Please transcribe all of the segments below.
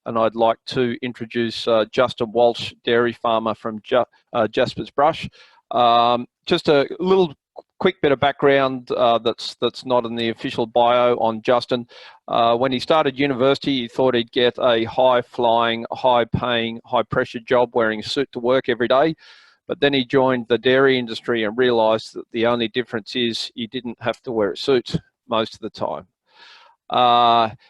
and I'd like to introduce Justin Walsh, dairy farmer from Jasper's Brush. Just a little quick bit of background that's not in the official bio on Justin. When he started university, he thought he'd get a high-flying, high-paying, high-pressure job wearing a suit to work every day. But then he joined the dairy industry and realised that the only difference is he didn't have to wear a suit most of the time.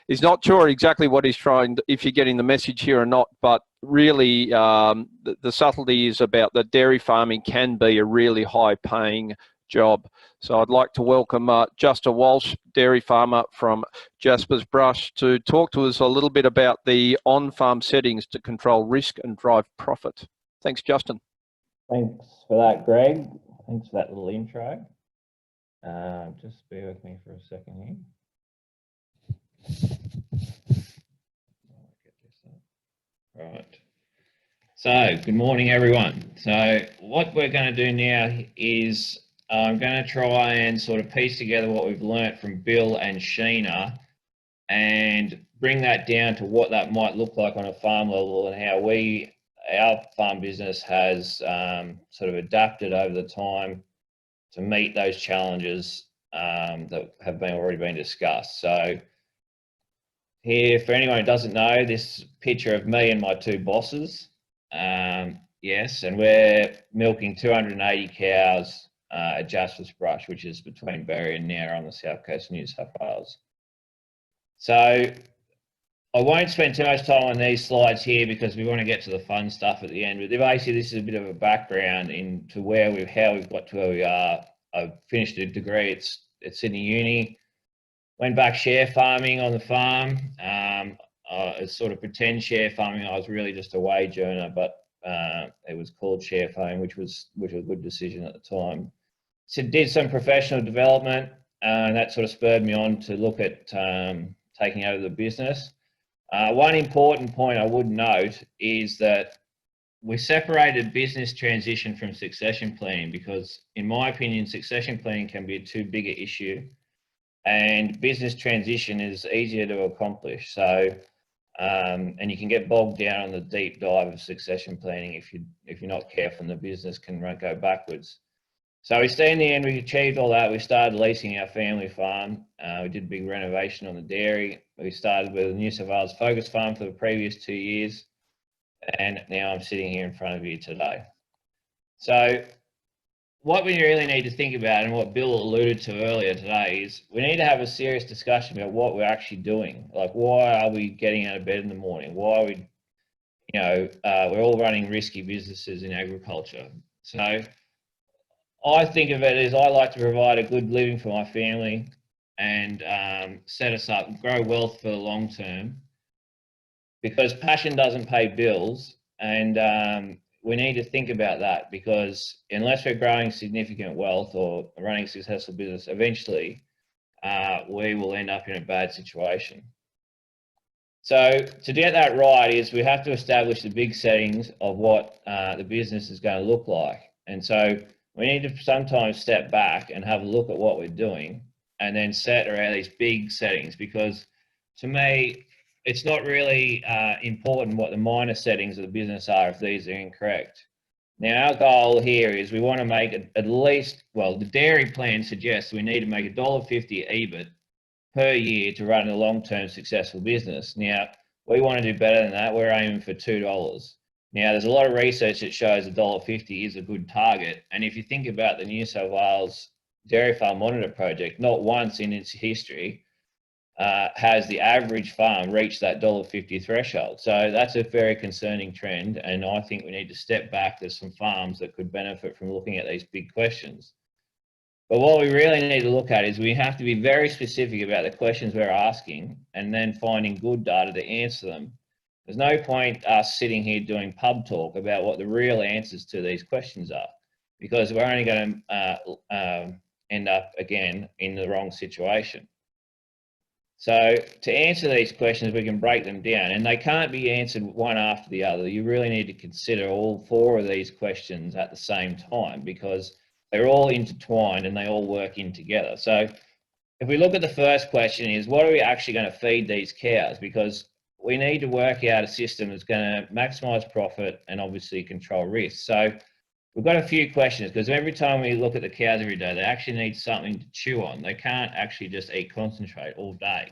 He's not sure exactly what he's trying, if you're getting the message here or not, but really the subtlety is about that dairy farming can be a really high-paying job. So I'd like to welcome Justin Walsh, dairy farmer from Jasper's Brush, to talk to us a little bit about the on-farm settings to control risk and drive profit. Thanks, Justin. Thanks for that, Greg. Thanks for that little intro. Just bear with me for a second here. Right. So, good morning, everyone. So, what we're going to do now is I'm going to try and sort of piece together what we've learnt from Bill and Sheena and bring that down to what that might look like on a farm level and how our farm business has sort of adapted over the time to meet those challenges that have already been discussed. So here, for anyone who doesn't know, this picture of me and my two bosses, yes, and we're milking 280 cows at Jasper's Brush, which is between Berry and Nowra on the south coast of New South Wales. So I won't spend too much time on these slides here because we want to get to the fun stuff at the end. But basically, this is a bit of a background into how we've got to where we are. I've finished a degree at Sydney Uni. Went back share farming on the farm. It's sort of pretend share farming. I was really just a wage earner, but it was called share farming, which was a good decision at the time. So did some professional development, and that sort of spurred me on to look at taking over the business. One important point I would note is that we separated business transition from succession planning because, in my opinion, succession planning can be a too big an issue, and business transition is easier to accomplish. So, and you can get bogged down on the deep dive of succession planning if you're not careful, and the business can go backwards. So in the end, we achieved all that. We started leasing our family farm. We did a big renovation on the dairy. We started with a New South Wales focus farm for the previous 2 years. And now I'm sitting here in front of you today. So what we really need to think about, and what Bill alluded to earlier today, is we need to have a serious discussion about what we're actually doing. Like, why are we getting out of bed in the morning? Why are we, we're all running risky businesses in agriculture. So I think of it as I like to provide a good living for my family and set us up and grow wealth for the long term, because passion doesn't pay bills, and we need to think about that, because unless we're growing significant wealth or running a successful business, eventually we will end up in a bad situation. So to get that right is we have to establish the big settings of what the business is going to look like. And so we need to sometimes step back and have a look at what we're doing and then set around these big settings, because to me, it's not really important what the minor settings of the business are if these are incorrect. Now, our goal here is we want to make at least, well, the dairy plan suggests we need to make $1.50 EBIT per year to run a long-term successful business. Now, we want to do better than that. We're aiming for $2. Now, there's a lot of research that shows $1.50 is a good target. And if you think about the New South Wales Dairy Farm Monitor Project, not once in its history has the average farm reached that $1.50 threshold. So that's a very concerning trend. And I think we need to step back. There's some farms that could benefit from looking at these big questions. But what we really need to look at is we have to be very specific about the questions we're asking and then finding good data to answer them. There's no point us sitting here doing pub talk about what the real answers to these questions are, because we're only going to end up again in the wrong situation. So to answer these questions, we can break them down, and they can't be answered one after the other. You really need to consider all four of these questions at the same time, because they're all intertwined and they all work in together. So if we look at the first question is, what are we actually going to feed these cows? Because we need to work out a system that's going to maximize profit and obviously control risk. So we've got a few questions, because every time we look at the cows every day, they actually need something to chew on. They can't actually just eat concentrate all day.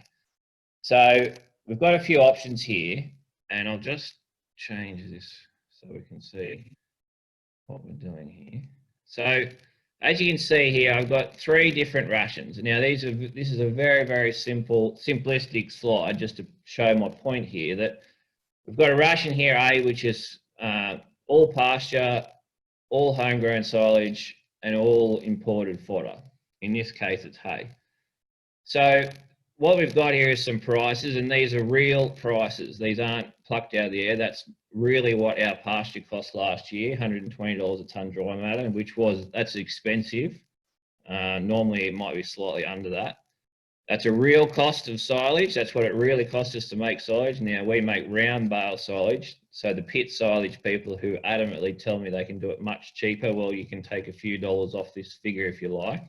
So we've got a few options here, and I'll just change this so we can see what we're doing here. So as you can see here, I've got 3 different rations. Now this is a very, very simplistic slide just to show my point here, that we've got a ration here, A, which is all pasture, all homegrown silage, and all imported fodder. In this case, it's hay. So what we've got here is some prices, and these are real prices. These aren't plucked out of the air. That's really what our pasture cost last year, $120 a tonne dry matter, that's expensive. Normally it might be slightly under that. That's a real cost of silage. That's what it really costs us to make silage. Now we make round bale silage. So the pit silage people who adamantly tell me they can do it much cheaper, well, you can take a few dollars off this figure if you like.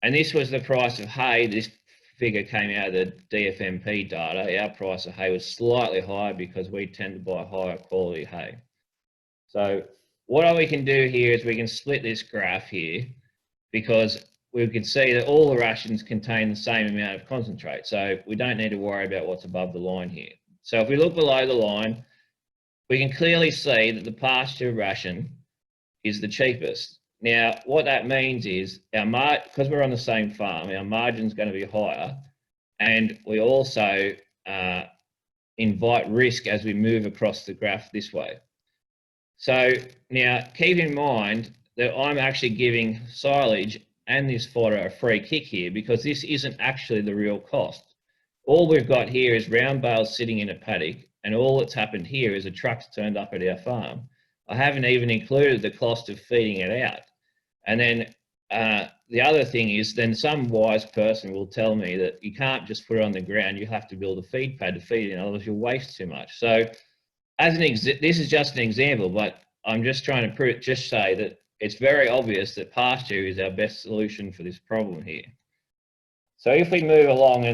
And this was the price of hay. This figure came out of the DFMP data. Our price of hay was slightly higher because we tend to buy higher quality hay. So what we can do here is we can split this graph here, because we can see that all the rations contain the same amount of concentrate. So we don't need to worry about what's above the line here. So if we look below the line, we can clearly see that the pasture ration is the cheapest. Now, what that means is because we're on the same farm, our margin is going to be higher, and we also invite risk as we move across the graph this way. So now keep in mind that I'm actually giving silage and this fodder a free kick here, because this isn't actually the real cost. All we've got here is round bales sitting in a paddock, and all that's happened here is a truck's turned up at our farm. I haven't even included the cost of feeding it out. And then the other thing is, then some wise person will tell me that you can't just put it on the ground, you have to build a feed pad to feed it, otherwise you'll waste too much. So this is just an example, but I'm just trying to say that it's very obvious that pasture is our best solution for this problem here. So if we move along,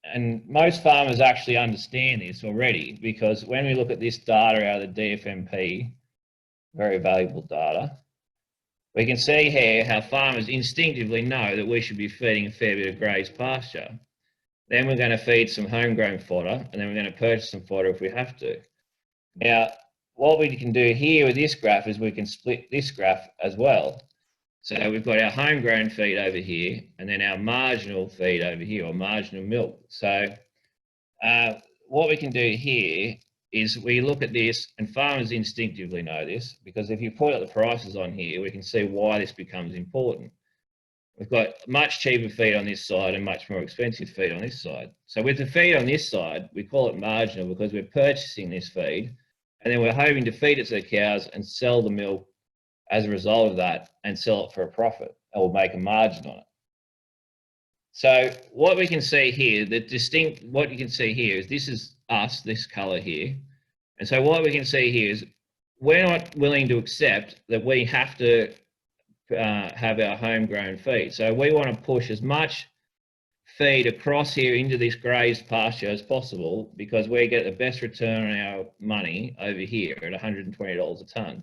and most farmers actually understand this already, because when we look at this data out of the DFMP, very valuable data, we can see here how farmers instinctively know that we should be feeding a fair bit of grazed pasture. Then we're going to feed some homegrown fodder, and then we're going to purchase some fodder if we have to. Now, what we can do here with this graph is we can split this graph as well. So we've got our homegrown feed over here, and then our marginal feed over here, or marginal milk. So what we can do here is we look at this, and farmers instinctively know this, because if you put the prices on here, we can see why this becomes important. We've got much cheaper feed on this side and much more expensive feed on this side. So with the feed on this side, we call it marginal because we're purchasing this feed, and then we're hoping to feed it to the cows and sell the milk as a result of that, and sell it for a profit, or make a margin on it. So what we can see here, what you can see here is this is us, this color here. And so what we can see here is we're not willing to accept that we have to have our homegrown feed. So we want to push as much feed across here into this grazed pasture as possible, because we get the best return on our money over here at $120 a tonne.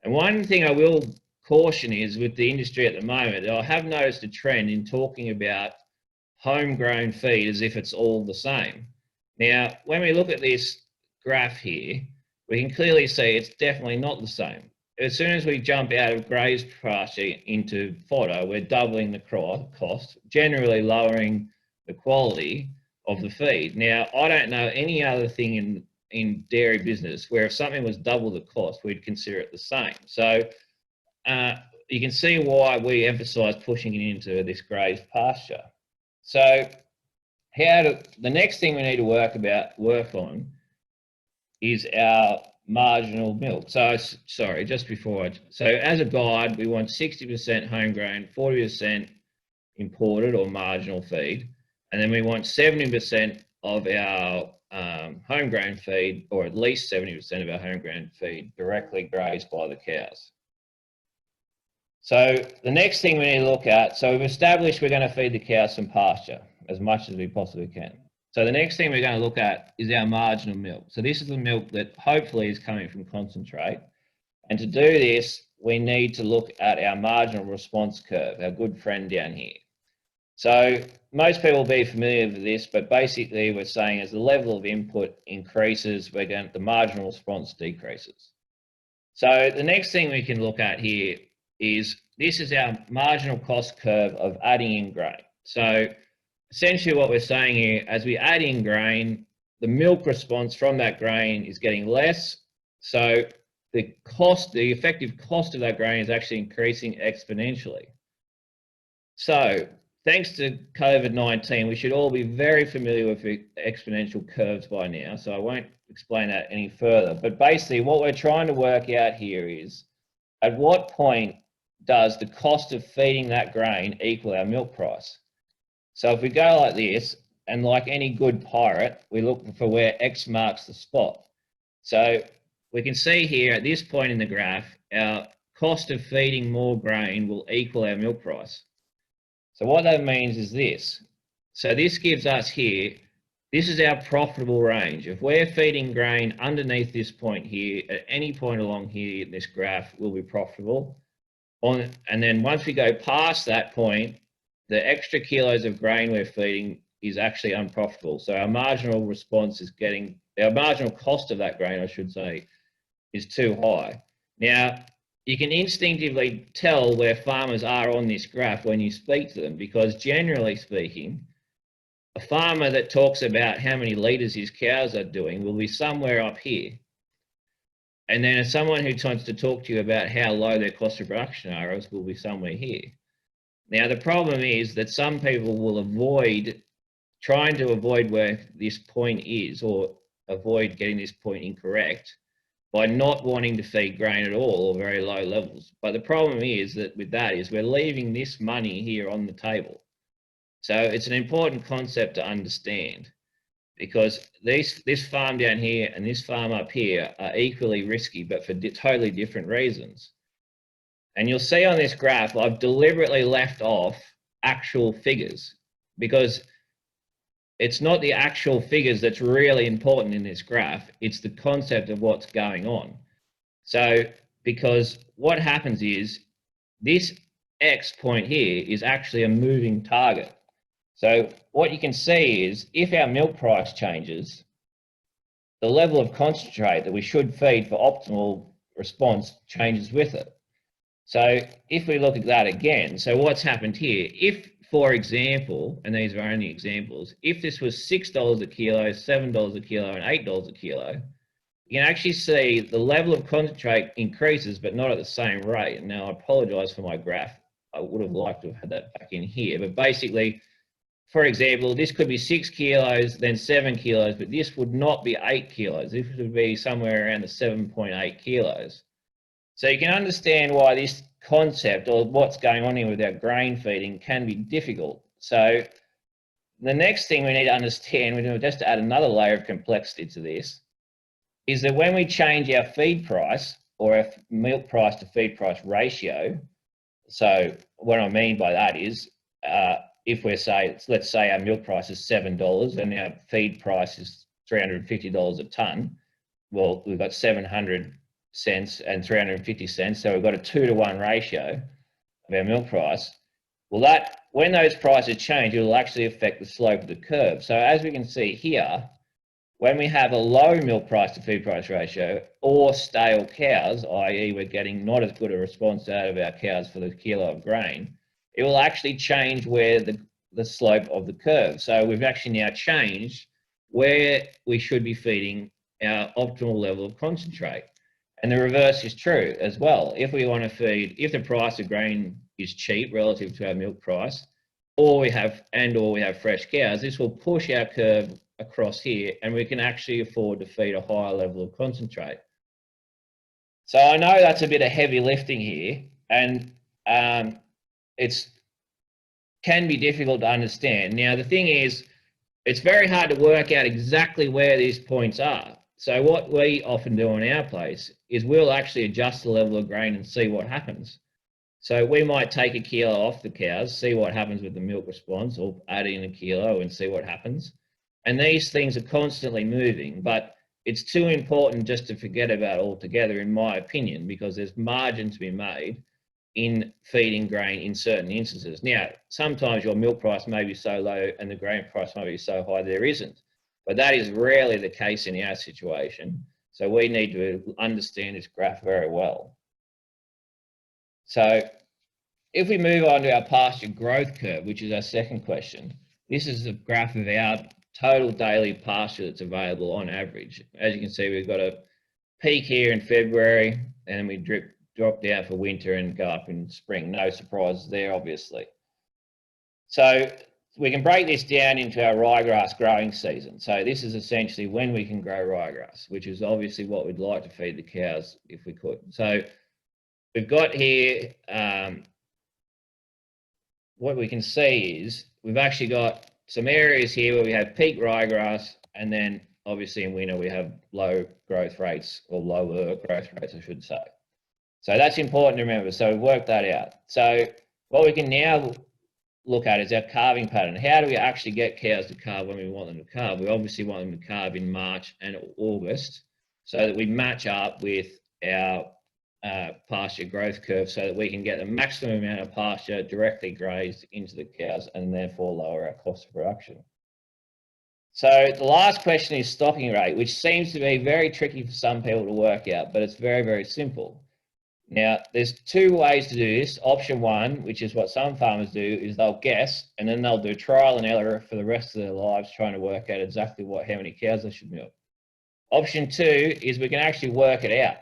And one thing I will caution is, with the industry at the moment, I have noticed a trend in talking about homegrown feed as if it's all the same. Now, when we look at this graph here, we can clearly see it's definitely not the same. As soon as we jump out of grazed pasture into fodder, we're doubling the cost, generally lowering the quality of the feed. Now, I don't know any other thing in dairy business where if something was double the cost, we'd consider it the same. So you can see why we emphasize pushing it into this grazed pasture. So the next thing we need to work on is our marginal milk. So sorry, just before so as a guide, we want 60% homegrown, 40% imported or marginal feed, and then we want 70% of our homegrown feed, or at least 70% of our homegrown feed, directly grazed by the cows. So the next thing we need to look at, so we've established we're going to feed the cows some pasture as much as we possibly can. So the next thing we're going to look at is our marginal milk. So this is the milk that hopefully is coming from concentrate. And to do this, we need to look at our marginal response curve, our good friend down here. So most people will be familiar with this, but basically we're saying as the level of input increases, the marginal response decreases. So the next thing we can look at here is this is our marginal cost curve of adding in grain. So essentially what we're saying here, as we add in grain, the milk response from that grain is getting less. So the effective cost of that grain is actually increasing exponentially. So thanks to COVID-19, we should all be very familiar with exponential curves by now, so I won't explain that any further. But basically what we're trying to work out here is at what point does the cost of feeding that grain equal our milk price? So if we go like this, and like any good pirate, we look for where X marks the spot. So we can see here at this point in the graph, our cost of feeding more grain will equal our milk price. So what that means is this. So this gives us here, this is our profitable range. If we're feeding grain underneath this point here, at any point along here in this graph, we'll be profitable. And then once we go past that point, the extra kilos of grain we're feeding is actually unprofitable. So our marginal response is our marginal cost of that grain, I should say, is too high. Now, you can instinctively tell where farmers are on this graph when you speak to them, because generally speaking, a farmer that talks about how many litres his cows are doing will be somewhere up here. And then someone who wants to talk to you about how low their cost of production are will be somewhere here. Now, the problem is that some people will trying to avoid where this point is, or avoid getting this point incorrect, by not wanting to feed grain at all or very low levels. But the problem is that with that is we're leaving this money here on the table. So it's an important concept to understand, because this farm down here and this farm up here are equally risky, but for totally different reasons. And you'll see on this graph, I've deliberately left off actual figures, because it's not the actual figures that's really important in this graph, it's the concept of what's going on. So, because what happens is, this X point here is actually a moving target. So what you can see is, if our milk price changes, the level of concentrate that we should feed for optimal response changes with it. So if we look at that again, so what's happened here, if, for example, and these are only examples, if this was $6 a kilo, $7 a kilo, and $8 a kilo, you can actually see the level of concentrate increases, but not at the same rate. And now I apologize for my graph. I would have liked to have had that back in here. But basically, for example, this could be 6 kilos, then 7 kilos, but this would not be 8 kilos. This would be somewhere around the 7.8 kilos. So you can understand why this concept, or what's going on here with our grain feeding, can be difficult. So the next thing we need to understand, we need just to add another layer of complexity to this, is that when we change our feed price, or our milk price to feed price ratio, so what I mean by that is, if we're let's say our milk price is $7 and our feed price is $350 a tonne, well, we've got 700 cents and 350 cents, so we've got a 2-to-1 ratio of our milk price. Well, when those prices change, it will actually affect the slope of the curve. So as we can see here, when we have a low milk price to feed price ratio, or stale cows, i.e. we're getting not as good a response out of our cows for the kilo of grain, it will actually change where the slope of the curve. So we've actually now changed where we should be feeding our optimal level of concentrate. And the reverse is true as well. If we want to feed, if the price of grain is cheap relative to our milk price, or we have fresh cows, this will push our curve across here, and we can actually afford to feed a higher level of concentrate. So I know that's a bit of heavy lifting here, and it's can be difficult to understand. Now, the thing is, it's very hard to work out exactly where these points are. So what we often do in our place is we'll actually adjust the level of grain and see what happens. So we might take a kilo off the cows, see what happens with the milk response, or add in a kilo and see what happens. And these things are constantly moving, but it's too important just to forget about altogether, in my opinion, because there's margin to be made in feeding grain in certain instances. Now, sometimes your milk price may be so low and the grain price may be so high there isn't, but that is rarely the case in our situation. So we need to understand this graph very well. So if we move on to our pasture growth curve, which is our second question, this is a graph of our total daily pasture that's available on average. As you can see, we've got a peak here in February, and then we drop down for winter and go up in spring. No surprises there, obviously. So we can break this down into our ryegrass growing season. So this is essentially when we can grow ryegrass, which is obviously what we'd like to feed the cows if we could. So we've got here, what we can see is we've actually got some areas here where we have peak ryegrass, and then obviously in winter we have low growth rates, or lower growth rates, I should say. So that's important to remember. So we've worked that out. So what we can now look at is our calving pattern. How do we actually get cows to calve when we want them to calve? We obviously want them to calve in March and August so that we match up with our pasture growth curve so that we can get the maximum amount of pasture directly grazed into the cows and therefore lower our cost of production. So the last question is stocking rate, which seems to be very tricky for some people to work out, but it's very, very simple. Now, there's two ways to do this. Option one, which is what some farmers do, is they'll guess and then they'll do trial and error for the rest of their lives trying to work out exactly how many cows they should milk. Option two is we can actually work it out.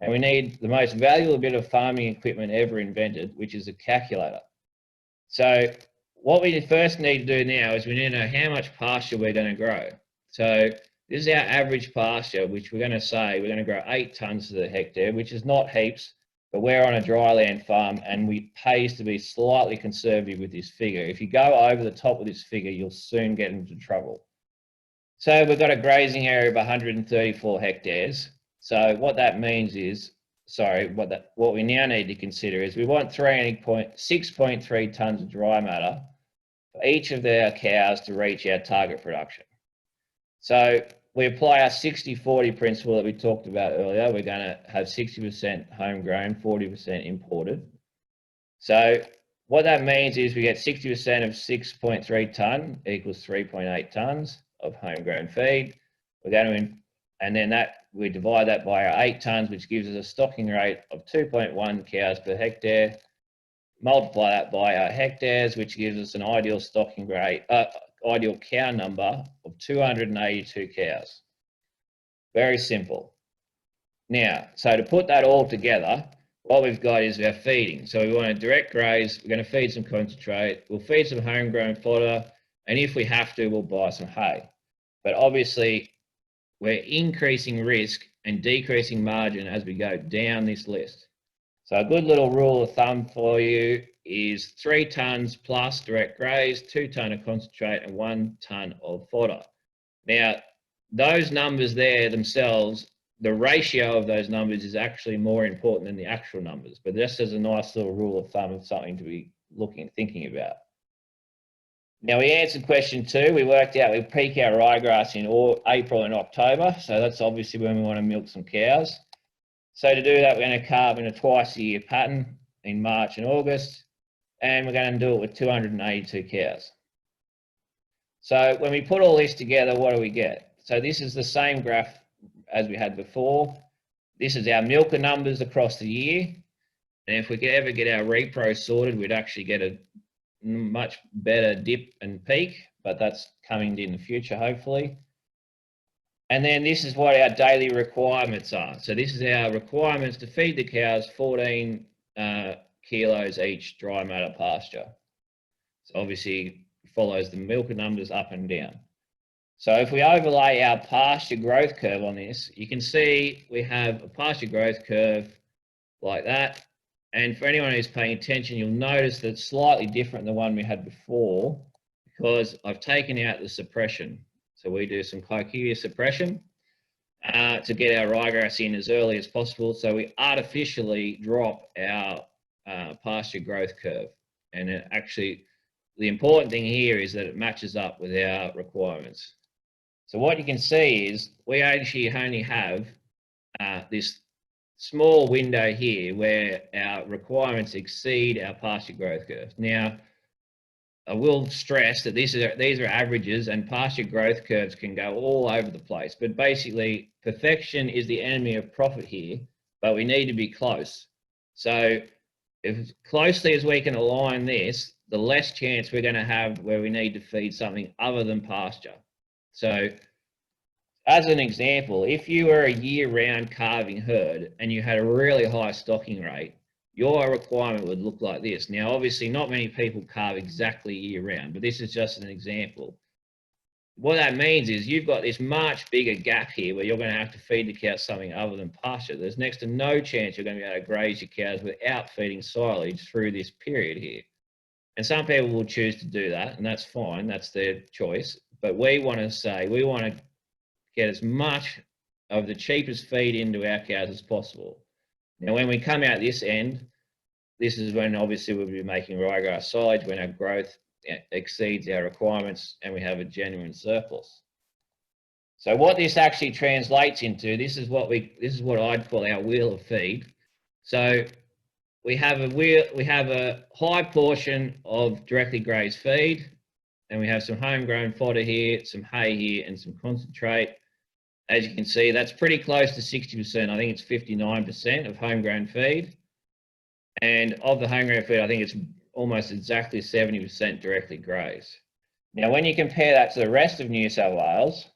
And we need the most valuable bit of farming equipment ever invented, which is a calculator. So what we first need to do now is we need to know how much pasture we're going to grow. So this is our average pasture, which we're going to say we're going to grow 8 tonnes to the hectare, which is not heaps, but we're on a dryland farm and we pays to be slightly conservative with this figure. If you go over the top of this figure, you'll soon get into trouble. So we've got a grazing area of 134 hectares. So what that means is, what we now need to consider is we want 6.3 tonnes of dry matter for each of our cows to reach our target production. So we apply our 60-40 principle that we talked about earlier. We're going to have 60% homegrown, 40% imported. So what that means is we get 60% of 6.3 tonne equals 3.8 tonnes of homegrown feed. We're going to, and then we divide that by our 8 tonnes, which gives us a stocking rate of 2.1 cows per hectare. Multiply that by our hectares, which gives us an ideal stocking rate, ideal cow number of 282 cows. Very simple. Now, so to put that all together, what we've got is our feeding. So we want to direct graze, we're going to feed some concentrate, we'll feed some homegrown fodder, and if we have to, we'll buy some hay. But obviously, we're increasing risk and decreasing margin as we go down this list. So a good little rule of thumb for you is 3 tonnes plus direct graze, 2 tonne of concentrate, and 1 tonne of fodder. Now, those numbers there themselves, the ratio of those numbers is actually more important than the actual numbers, but just as a nice little rule of thumb of something to be thinking about. Now, we answered question 2. We worked out we peak our ryegrass in April and October, so that's obviously when we want to milk some cows. So to do that, we're going to calve in a twice-a-year pattern in March and August, and we're going to do it with 282 cows. So when we put all this together, what do we get? So this is the same graph as we had before. This is our milker numbers across the year, and if we could ever get our repro sorted, we'd actually get a much better dip and peak, but that's coming in the future, hopefully. And then this is what our daily requirements are. So this is our requirements to feed the cows 14 kilos each dry matter pasture. So obviously follows the milker numbers up and down. So if we overlay our pasture growth curve on this, you can see we have a pasture growth curve like that. And for anyone who's paying attention, you'll notice that it's slightly different than the one we had before because I've taken out the suppression. So we do some cochlear suppression to get our ryegrass in as early as possible. So we artificially drop our pasture growth curve. And it actually, the important thing here is that it matches up with our requirements. So what you can see is we actually only have this small window here where our requirements exceed our pasture growth curve. Now, I will stress that these are averages, and pasture growth curves can go all over the place. But basically, perfection is the enemy of profit here, but we need to be close. So if closely as we can align this, the less chance we're going to have where we need to feed something other than pasture. So as an example, if you were a year-round calving herd and you had a really high stocking rate, your requirement would look like this. Now, obviously, not many people calve exactly year-round, but this is just an example. What that means is you've got this much bigger gap here where you're going to have to feed the cows something other than pasture. There's next to no chance you're going to be able to graze your cows without feeding silage through this period here. And some people will choose to do that, and that's fine. That's their choice. But we want to say we want to get as much of the cheapest feed into our cows as possible. Now, when we come out this end, this is when obviously we'll be making ryegrass silage when our growth exceeds our requirements and we have a genuine surplus. So what this actually translates into, this is what I'd call our wheel of feed. So we have a high portion of directly grazed feed, and we have some homegrown fodder here, some hay here, and some concentrate. As you can see, that's pretty close to 60%. I think it's 59% of homegrown feed. And of the homegrown feed, I think it's almost exactly 70% directly grazed. Now, when you compare that to the rest of New South Wales,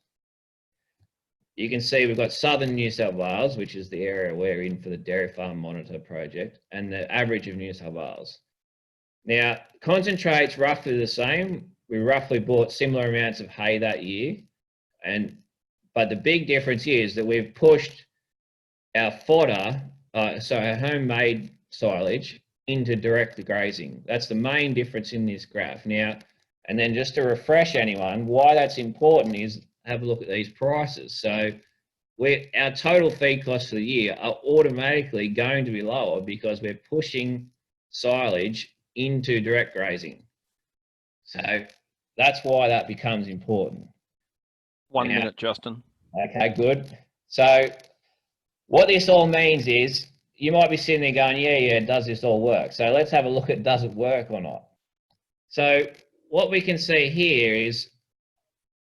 you can see we've got southern New South Wales, which is the area we're in for the Dairy Farm Monitor project, and the average of New South Wales. Now, concentrate's roughly the same. We roughly bought similar amounts of hay that year, but the big difference is that we've pushed our fodder, so our homemade silage, into direct grazing. That's the main difference in this graph. Now, and then just to refresh anyone, why that's important is have a look at these prices. So our total feed costs for the year are automatically going to be lower because we're pushing silage into direct grazing. So that's why that becomes important. 1 minute, Justin. Okay, good. So what this all means is you might be sitting there going, yeah, does this all work? So let's have a look at does it work or not. So what we can see here is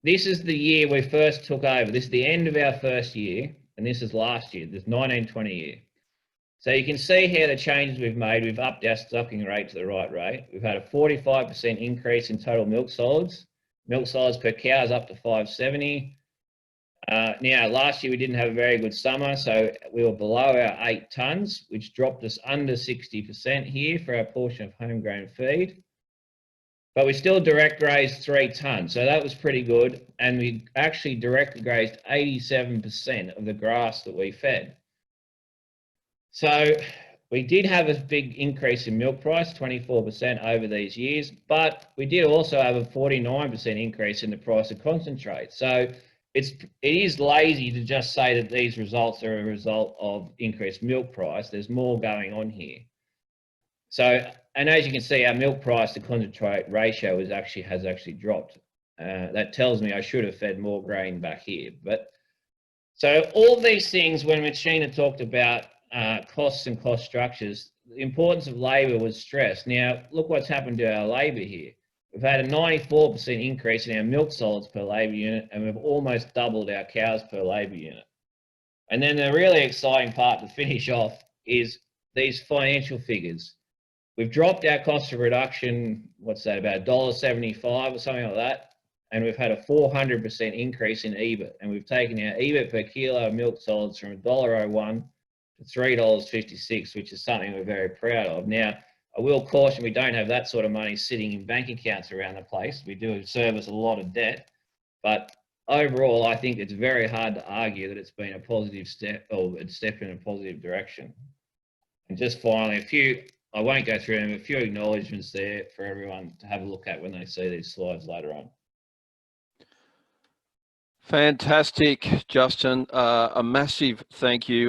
this is the year we first took over. This is the end of our first year, and this is last year, this 1920 year. So you can see here the changes we've made. We've upped our stocking rate to the right rate. We've had a 45% increase in total milk solids. Milk solids per cow is up to 570. Now, last year we didn't have a very good summer, so we were below our 8 tonnes, which dropped us under 60% here for our portion of homegrown feed. But we still direct grazed 3 tonnes, so that was pretty good. And we actually direct grazed 87% of the grass that we fed. So we did have a big increase in milk price, 24% over these years, but we did also have a 49% increase in the price of concentrate. So it is lazy to just say that these results are a result of increased milk price. There's more going on here. So, and as you can see, our milk price to concentrate ratio has actually dropped. That tells me I should have fed more grain back here. But so all these things, when Machina talked about costs and cost structures, the importance of labour was stressed. Now, look what's happened to our labour here. We've had a 94% increase in our milk solids per labour unit, and we've almost doubled our cows per labour unit. And then the really exciting part to finish off is these financial figures. We've dropped our cost of production, what's that, about $1.75 or something like that, and we've had a 400% increase in EBIT, and we've taken our EBIT per kilo of milk solids from $1.01 to $3.56, which is something we're very proud of. Now, I will caution we don't have that sort of money sitting in bank accounts around the place. We do service a lot of debt, but overall, I think it's very hard to argue that it's been a positive step or a step in a positive direction. And just finally, I won't go through them, a few acknowledgements there for everyone to have a look at when they see these slides later on. Fantastic, Justin. A massive thank you.